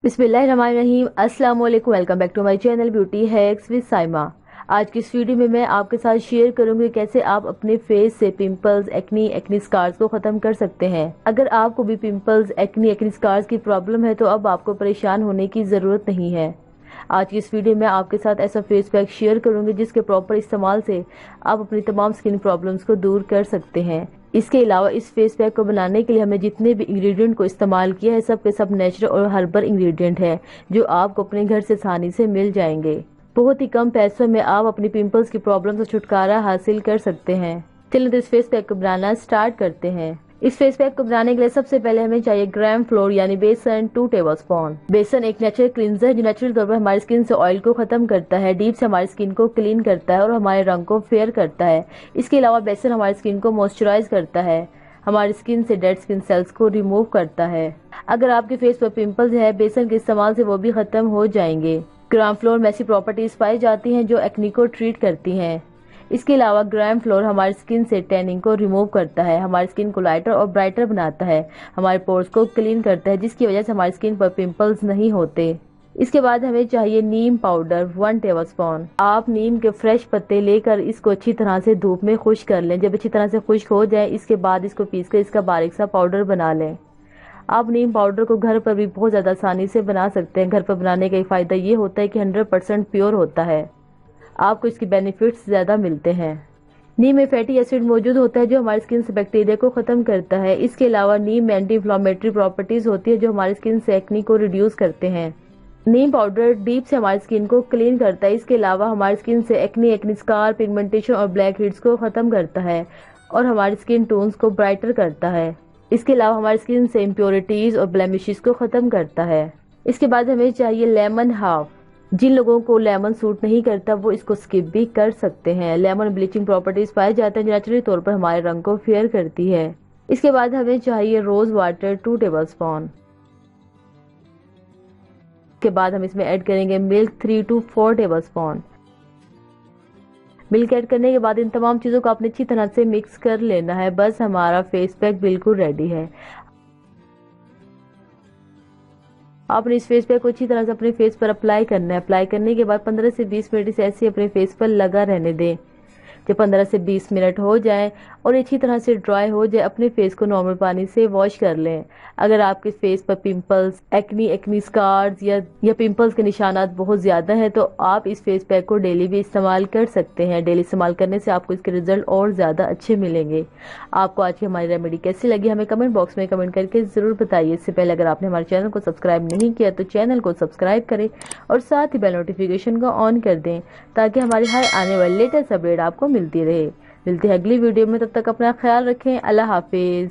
बिस्मिल्लाहिर्रहमानिर्रहीम। अस्सलाम वालेकुम। Welcome back to my channel beauty hacks with Saima. आज की इस वीडियो में मैं आपके साथ शेयर करूंगी कैसे आप अपने फेस से पिंपल्स, एक्नी स्कार्स को खत्म कर सकते हैं। अगर आपको भी पिंपल्स, एक्नी स्कार्स की प्रॉब्लम है तो अब आपको परेशान होने की जरूरत नहीं है। आज की इस वीडियो में आपके साथ ऐसा फेस पैक शेयर करूंगी जिसके प्रॉपर इस्तेमाल से आप अपनी तमाम स्किन प्रॉब्लम्स को दूर कर सकते हैं। इसके अलावा इस फेस पैक को बनाने के लिए हमने जितने भी इंग्रेडिएंट को इस्तेमाल किया है सब के सब नेचुरल और हर्बल इंग्रेडिएंट है जो आपको अपने घर से आसानी से मिल जाएंगे। बहुत ही कम पैसों में आप अपनी पिंपल्स की प्रॉब्लम से छुटकारा हासिल कर सकते हैं। चलिए तो इस फेस पैक को बनाना स्टार्ट करते हैं। इस फेस पैक को बनाने के लिए सबसे पहले हमें चाहिए ग्राम फ्लोर यानी बेसन 2 टेबलस्पून। बेसन एक नेचुरल क्लींजर है जो नेचुरल तौर पर हमारी स्किन से ऑयल को खत्म करता है, डीप से हमारी स्किन को क्लीन करता है और हमारे रंग को फेयर करता है। इसके अलावा बेसन हमारी स्किन को मॉइस्चराइज करता है, हमारी स्किन से डेड स्किन सेल्स को रिमूव करता है। अगर आपके फेस पर पिंपल्स है, बेसन के इस्तेमाल से वो भी खत्म हो जाएंगे। ग्राम फ्लोर में ऐसी प्रॉपर्टीज पाई जाती हैं जो एक्नी को ट्रीट करती हैं। इसके अलावा ग्राम फ्लोर हमारी स्किन से टैनिंग को रिमूव करता है, हमारी स्किन को लाइटर और ब्राइटर बनाता है, हमारे पोर्स को क्लीन करता है जिसकी वजह से हमारी स्किन पर पिंपल्स नहीं होते। इसके बाद हमें चाहिए नीम पाउडर 1 टेबलस्पून। आप नीम के फ्रेश पत्ते लेकर इसको अच्छी तरह से धूप में खुश्क कर लें। जब अच्छी तरह से खुश्क हो जाए इसके बाद इसको पीसकर इसका बारीक सा पाउडर बना लें। आप नीम पाउडर को घर पर भी बहुत ज्यादा आसानी से बना सकते हैं। घर पर बनाने का फायदा ये होता है कि 100% प्योर होता है, आपको इसके बेनिफिट्स ज्यादा मिलते हैं। नीम में फैटी एसिड मौजूद होता है जो हमारी स्किन से बैक्टीरिया को खत्म करता है। इसके अलावा नीम में एंटी इन्फ्लेमेटरी प्रॉपर्टीज होती है जो हमारी स्किन से एक्नी को रिड्यूस करते हैं। नीम पाउडर डीप से हमारी स्किन को क्लीन करता है। इसके अलावा हमारी स्किन से एक्नी स्कार, पिगमेंटेशन और ब्लैक हेड्स को खत्म करता है और हमारी स्किन टोन्स को ब्राइटर करता है। इसके अलावा हमारी स्किन से इम्प्योरिटीज और ब्लेमिशेस को खत्म करता है। इसके बाद हमें चाहिए लेमन हाफ। जिन लोगों को लेमन सूट नहीं करता वो इसको स्किप भी कर सकते हैं। लेमन ब्लीचिंग प्रॉपर्टीज पाए जाते हैं जो नेचुरली तौर पर हमारे रंग को फेयर करती है। इसके बाद हमें चाहिए रोज वाटर 2 टेबलस्पून। के बाद हम इसमें ऐड करेंगे milk 3 to 4 tablespoon. Milk add करने के बाद इन तमाम चीजों को आपने अच्छी तरह से मिक्स कर लेना है। बस हमारा फेस पैक बिल्कुल रेडी है। आपने इस फेस पैक को अच्छी तरह से अपने फेस पर अप्लाई करना है। अप्लाई करने के बाद 15 से 20 मिनट इसे ऐसे अपने फेस पर लगा रहने दें। जब 15 से 20 मिनट हो जाए और अच्छी तरह से ड्राई हो जाए अपने फेस को नॉर्मल पानी से वॉश कर लें। अगर आपके फेस पर पिंपल्स, एक्नी स्कार्स या पिंपल्स के निशानात बहुत ज्यादा हैं तो आप इस फेस पैक को डेली भी इस्तेमाल कर सकते हैं। डेली इस्तेमाल करने से आपको इसके रिजल्ट और ज्यादा अच्छे मिलेंगे। आपको आज की हमारी रेमेडी कैसी लगी हमें कमेंट बॉक्स में कमेंट करके जरूर बताइए। इससे पहले अगर आपने हमारे चैनल को सब्सक्राइब नहीं किया तो चैनल को सब्सक्राइब करें और साथ ही बेल नोटिफिकेशन को ऑन कर दें ताकि हमारी हर आने वाली लेटेस्ट अपडेट आपको मिलती रहे। मिलते हैं अगली वीडियो में, तब तक अपना ख्याल रखें। अल्लाह हाफिज।